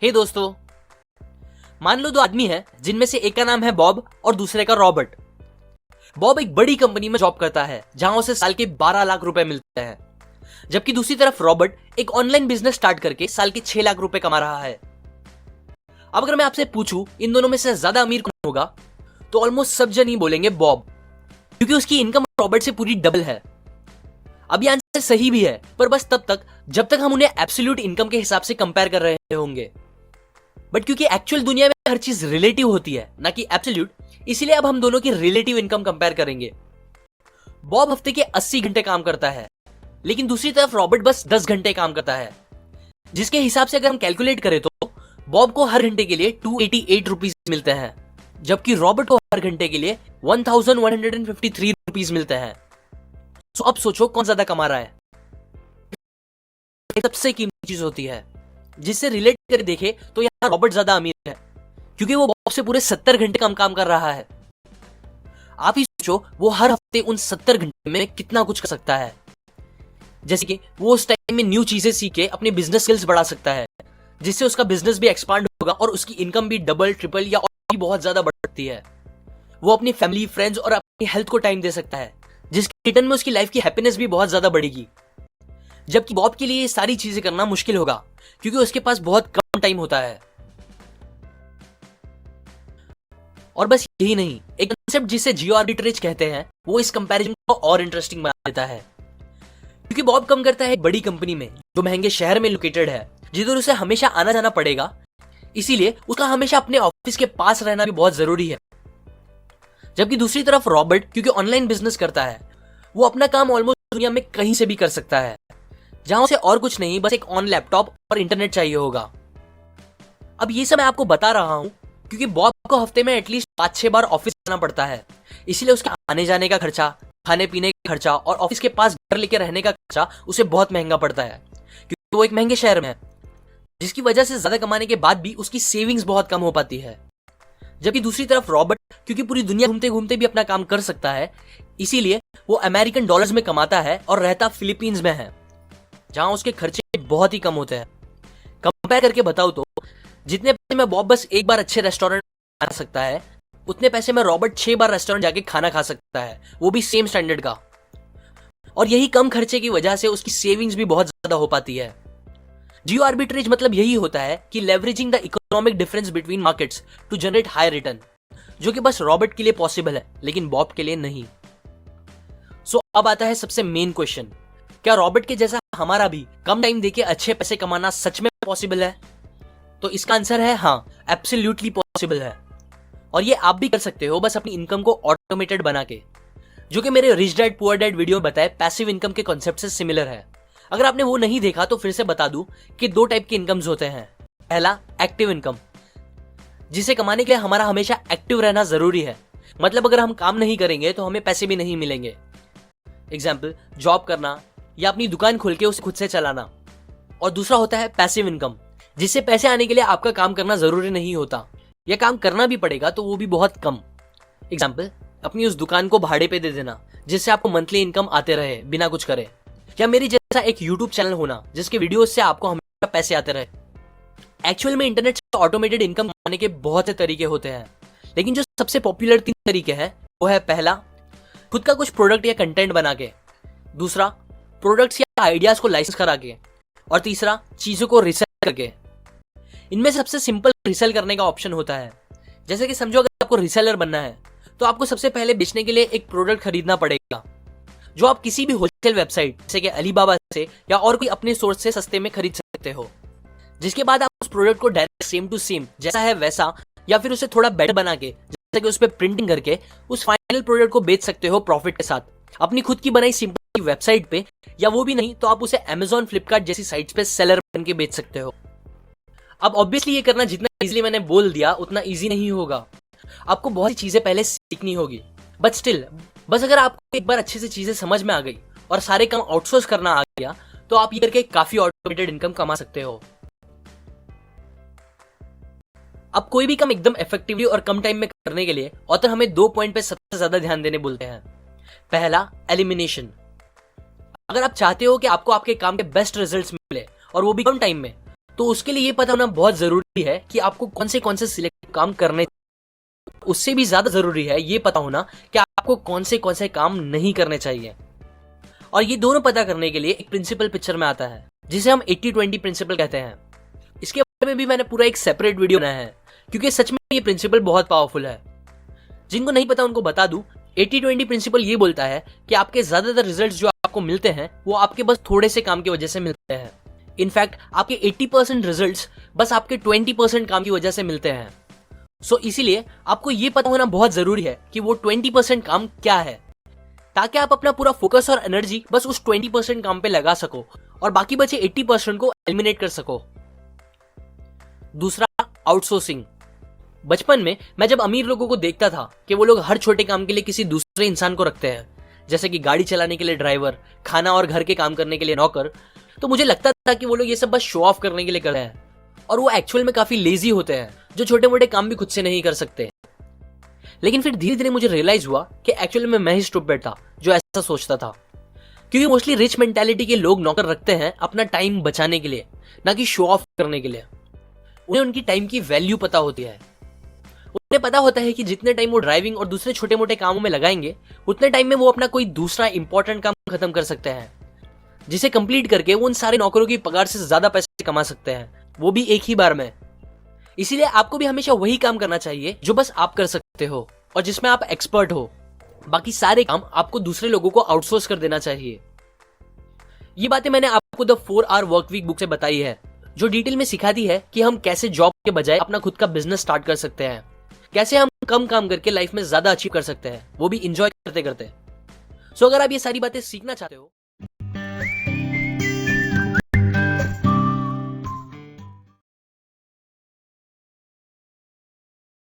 हे दोस्तों, मान लो दो आदमी हैं जिनमें से एक का नाम है बॉब और दूसरे का रॉबर्ट। बॉब एक बड़ी कंपनी में जॉब करता है जहां उसे साल के 12 लाख रुपए मिलते हैं, जबकि दूसरी तरफ रॉबर्ट एक ऑनलाइन बिजनेस स्टार्ट करके साल के 6 लाख रुपए कमा रहा है। अब अगर मैं आपसे पूछूं इन दोनों में से ज्यादा अमीर कौन होगा, तो ऑलमोस्ट सब जन ही बोलेंगे बॉब, क्योंकि उसकी इनकम रॉबर्ट से पूरी डबल है। अब ये आंसर सही भी है, पर बस तब तक जब तक हम उन्हें एब्सोल्यूट इनकम के हिसाब से कंपेयर कर रहे होंगे। बट क्योंकि एक्चुअल दुनिया में हर चीज रिलेटिव होती है, ना कि एब्सोल्यूट, इसीलिए अब हम दोनों की रिलेटिव इनकम कंपेयर करेंगे। बॉब हफ्ते के 80 घंटे काम करता है, लेकिन दूसरी तरफ रॉबर्ट बस 10 घंटे काम करता है, जिसके हिसाब से अगर हम कैलकुलेट करें तो बॉब को हर घंटे के लिए 288 रुपीज मिलते हैं, जबकि रॉबर्ट को हर घंटे के लिए 1153 रुपीज मिलते हैं। तो अब सोचो कौन ज्यादा कमा रहा है। सबसे कीमती चीज होती है, जिससे रिलेट कर देखे तो यहां रॉबर्ट ज्यादा अमीर है, क्योंकि वो बॉब से पूरे 70 घंटे कम काम कर रहा है। आप ही सोचो वो हर हफ्ते उन 70 घंटे में कितना कुछ कर सकता है। जैसे कि वो उस टाइम में न्यू चीजें सीख के अपने बिजनेस स्किल्स बढ़ा सकता है, जिससे उसका बिजनेस भी एक्सपांड होगा और उसकी इनकम भी डबल, ट्रिपल या और भी बहुत ज्यादा बढ़ सकती है। वो अपनी फैमिली, फ्रेंड्स और अपनी हेल्थ को टाइम दे सकता है, जिसके रिटर्न में उसकी लाइफ की हैप्पीनेस भी बहुत ज्यादा बढ़ेगी। जबकि बॉब के लिए ये सारी चीजें करना मुश्किल होगा, क्योंकि उसके पास बहुत कम टाइम होता है। और बस यही नहीं, एक कंसेप्ट जिसे जियो आर्बिट्रेज कहते हैं, वो इस कंपैरिजन को और इंटरेस्टिंग बना देता है। क्योंकि बॉब कम करता है एक बड़ी कंपनी में जो महंगे शहर में लोकेटेड है, जिधर उसे हमेशा आना जाना पड़ेगा, इसीलिए उसका हमेशा अपने ऑफिस के पास रहना भी बहुत जरूरी है। जबकि दूसरी तरफ रॉबर्ट क्योंकि ऑनलाइन बिजनेस करता है, वो अपना काम ऑलमोस्ट दुनिया में कहीं से भी कर सकता है, जहां उसे और कुछ नहीं, बस एक ऑन लैपटॉप और इंटरनेट चाहिए होगा। अब ये सब मैं आपको बता रहा हूं क्योंकि बॉब को हफ्ते में एटलीस्ट 5-6 बार ऑफिस जाना पड़ता है, इसीलिए उसके आने जाने का खर्चा, खाने पीने का खर्चा और ऑफिस के पास घर लेके रहने का खर्चा उसे बहुत महंगा पड़ता है, क्योंकि वो एक महंगे शहर में है, जिसकी वजह से ज्यादा कमाने के बाद भी उसकी सेविंग्स बहुत कम हो पाती है। जबकि दूसरी तरफ रॉबर्ट क्योंकि पूरी दुनिया घूमते घूमते भी अपना काम कर सकता है, इसीलिए वो अमेरिकन डॉलर्स में कमाता है और रहता फिलीपींस में है, जहां उसके खर्चे बहुत ही कम होते हैं। कंपेयर करके बताओ तो जितने पैसे में बॉब बस एक बार अच्छे रेस्टोरेंट आ सकता है, उतने पैसे में रॉबर्ट 6 बार रेस्टोरेंट जाके खाना खा सकता है, वो भी सेम स्टैंडर्ड का। और यही कम खर्चे की वजह से उसकी सेविंग्स भी बहुत ज्यादा हो पाती है। जियो आर्बिट्रेज मतलब यही होता है कि leveraging the economic difference between markets to generate high return, जो कि बस रॉबर्ट के लिए पॉसिबल है लेकिन बॉब के लिए नहीं। सो अब आता है सबसे मेन क्वेश्चन, क्या रॉबर्ट के जैसा हमारा भी कम टाइम देके अच्छे पैसे कमाना सच में पॉसिबल है? तो इसका आंसर है हाँ, एब्सोल्युटली पॉसिबल है। और ये आप भी कर सकते हो, बस अपनी इनकम को ऑटोमेटेड बना के, जो कि मेरे rich dad poor dad video में बताए पैसिव इनकम के कॉन्सेप्ट से सिमिलर है। अगर आपने वो नहीं देखा तो फिर से बता दूं कि 2 टाइप के इनकम्स होते हैं। पहला एक्टिव इनकम, जिसे कमाने के लिए हमारा हमेशा एक्टिव रहना जरूरी है, मतलब अगर हम काम नहीं करेंगे तो हमें पैसे भी नहीं मिलेंगे। एग्जाम्पल, जॉब करना या अपनी दुकान खोल के उसे खुद से चलाना। और दूसरा होता है पैसिव इनकम, जिससे पैसे आने के लिए आपका काम करना जरूरी नहीं होता, या काम करना भी पड़ेगा तो वो भी बहुत कम। एग्जाम्पल, अपनी उस दुकान को भाड़े पे दे देना, जिससे आपको मंथली इनकम आते रहे बिना कुछ करे, या मेरी जैसा एक यूट्यूब चैनल होना जिसके वीडियो से आपको हमेशा पैसे आते रहे। एक्चुअल में इंटरनेट से ऑटोमेटेड इनकम कमाने के बहुत से तरीके होते हैं, लेकिन जो सबसे पॉपुलर 3 तरीके हैं वो है, पहला खुद का कुछ प्रोडक्ट या कंटेंट बना के, दूसरा प्रोडक्ट्स या आइडियाज को लाइसेंस करा के, और तीसरा चीजों को रिसेल करके। इनमें सबसे सिंपल रिसेल करने का ऑप्शन होता है। जैसे कि समझो अगर आपको रिसेलर बनना है तो आपको सबसे पहले बेचने के लिए एक प्रोडक्ट खरीदना पड़ेगा, जो आप किसी भी होलसेल वेबसाइट जैसे कि अलीबाबा से या और कोई अपने सोर्स से सस्ते में खरीद सकते हो। जिसके बाद आप उस प्रोडक्ट को डायरेक्ट सेम टू सेम जैसा है वैसा, या फिर उसे थोड़ा बेटर बना के, जैसे कि उस पर प्रिंटिंग करके उस फाइनल प्रोडक्ट को बेच सकते हो प्रॉफिट के साथ, अपनी खुद की बनाई सिंपल वेबसाइट पे, या वो भी नहीं तो आप उसे Amazon, फ्लिपकार्ट जैसी साइट्स पे सेलर बन के बेच सकते हो। अब ऑब्वियसली ये करना जितना इजीली मैंने बोल दिया उतना इजी नहीं होगा, आपको बहुत सी चीजें पहले सीखनी होगी। बट स्टिल, बस अगर आपको एक बार अच्छे से चीजें समझ में आ गई और सारे काम आउटसोर्स करना आ गया, तो आप ये करके काफी ऑटोमेटेड इनकम कमा सकते हो। अब कोई भी काम एकदम इफेक्टिवली और कम टाइम में करने के लिए ऑथर हमें 2 पॉइंट पे सबसे ज्यादा ध्यान देने बोलते हैं। पहला, एलिमिनेशन। अगर आप चाहते हो कि आपको आपके काम के बेस्ट रिजल्ट्स मिले और वो भी कम टाइम में, तो उसके लिए ये पता होना बहुत जरूरी है कि आपको कौन से सिलेक्ट काम करने। उससे भी ज्यादा जरूरी है ये पता होना कि आपको कौन से काम नहीं करने चाहिए। और ये दोनों पता करने के लिए एक प्रिंसिपल पिक्चर में आता है जिसे हम 80-20 प्रिंसिपल कहते हैं। इसके बारे में भी मैंने पूरा एक सेपरेट वीडियो बनाया है क्योंकि सच में ये प्रिंसिपल बहुत पावरफुल है। जिनको नहीं पता उनको बता दूं, 80-20 प्रिंसिपल ये बोलता है कि आपके ज्यादातर रिजल्ट्स जो आपको मिलते हैं वो आपके बस थोड़े से काम की वजह से मिलते हैं। इनफैक्ट आपके 80% रिजल्ट्स बस आपके 20% काम की वजह से मिलते हैं। सो इसीलिए आपको ये पता होना बहुत जरूरी है कि वो 20% काम क्या है, ताकि आप अपना पूरा फोकस और एनर्जी बस उस 20% काम पे लगा सको और बाकी बचे 80% को एलिमिनेट कर सको। दूसरा, आउटसोर्सिंग। बचपन में मैं जब अमीर लोगों को देखता था कि वो लोग हर छोटे काम के लिए किसी दूसरे इंसान को रखते हैं, जैसे कि गाड़ी चलाने के लिए ड्राइवर, खाना और घर के काम करने के लिए नौकर, तो मुझे लगता था कि वो लोग ये सब बस शो ऑफ करने के लिए कर रहे हैं और वो एक्चुअल में काफी लेजी होते हैं जो छोटे मोटे काम भी खुद से नहीं कर सकते। लेकिन फिर धीरे धीरे मुझे रियलाइज हुआ कि एक्चुअल में मैं ही स्टूपिड था जो ऐसा सोचता था, क्योंकि मोस्टली रिच मेंटालिटी के लोग नौकर रखते हैं अपना टाइम बचाने के लिए, ना कि शो ऑफ करने के लिए। उन्हें उनकी टाइम की वैल्यू पता होती है। उन्हें पता होता है कि जितने टाइम वो ड्राइविंग और दूसरे छोटे मोटे कामों में लगाएंगे उतने टाइम में वो अपना कोई दूसरा इंपॉर्टेंट काम खत्म कर सकते हैं, जिसे कंप्लीट करके वो उन सारे नौकरों की पगार से ज्यादा पैसे कमा सकते हैं, वो भी एक ही बार में। इसीलिए आपको भी हमेशा वही काम करना चाहिए जो बस आप कर सकते हो और जिसमें आप एक्सपर्ट हो। बाकी सारे काम आपको दूसरे लोगों को आउटसोर्स कर देना चाहिए। ये बातें मैंने आपको the 4 Hour Work Week book से बताई है, जो डिटेल में सिखाती है कि हम कैसे जॉब के बजाय अपना खुद का बिजनेस स्टार्ट कर सकते हैं, कैसे हम कम काम करके लाइफ में ज्यादा अचीव कर सकते हैं, वो भी इंजॉय करते करते। सो अगर आप ये सारी बातें सीखना चाहते हो